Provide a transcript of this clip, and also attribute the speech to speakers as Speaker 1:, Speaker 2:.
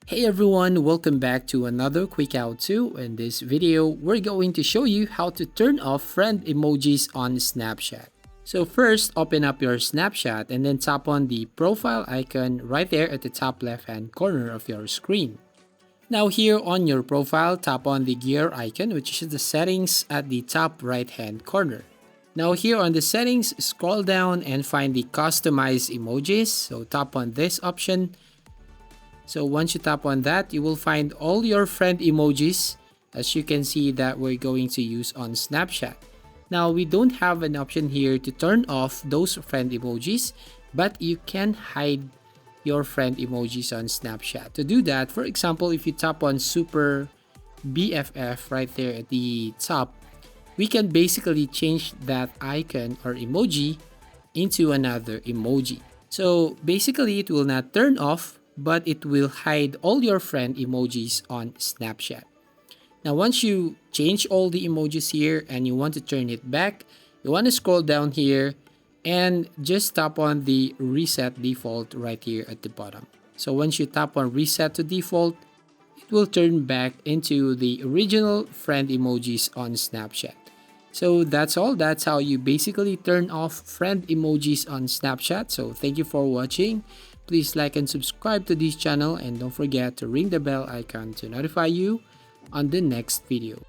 Speaker 1: Hey everyone, welcome back to another quick how-to. In this video, we're going to show you how to turn off friend emojis on Snapchat. So first, open up your Snapchat and then tap on the profile icon right there at the top left-hand corner of your screen. Now here on your profile, tap on the gear icon, which is the settings at the top right-hand corner. Now here on the settings, scroll down and find the customize emojis. So tap on this option. So once you tap on that, you will find all your friend emojis, as you can see, that we're going to use on Snapchat. Now we don't have an option here to turn off those friend emojis, but you can hide your friend emojis on Snapchat. To do that, for example, if you tap on Super BFF right there at the top, we can basically change that icon or emoji into another emoji. So basically, it will not turn off, but it will hide all your friend emojis on Snapchat. Now, once you change all the emojis here and you want to turn it back, you want to scroll down here and just tap on the reset default right here at the bottom. So once you tap on reset to default, it will turn back into the original friend emojis on Snapchat. So that's all. That's how you basically turn off friend emojis on Snapchat. So thank you for watching. Please like and subscribe to this channel and don't forget to ring the bell icon to notify you on the next video.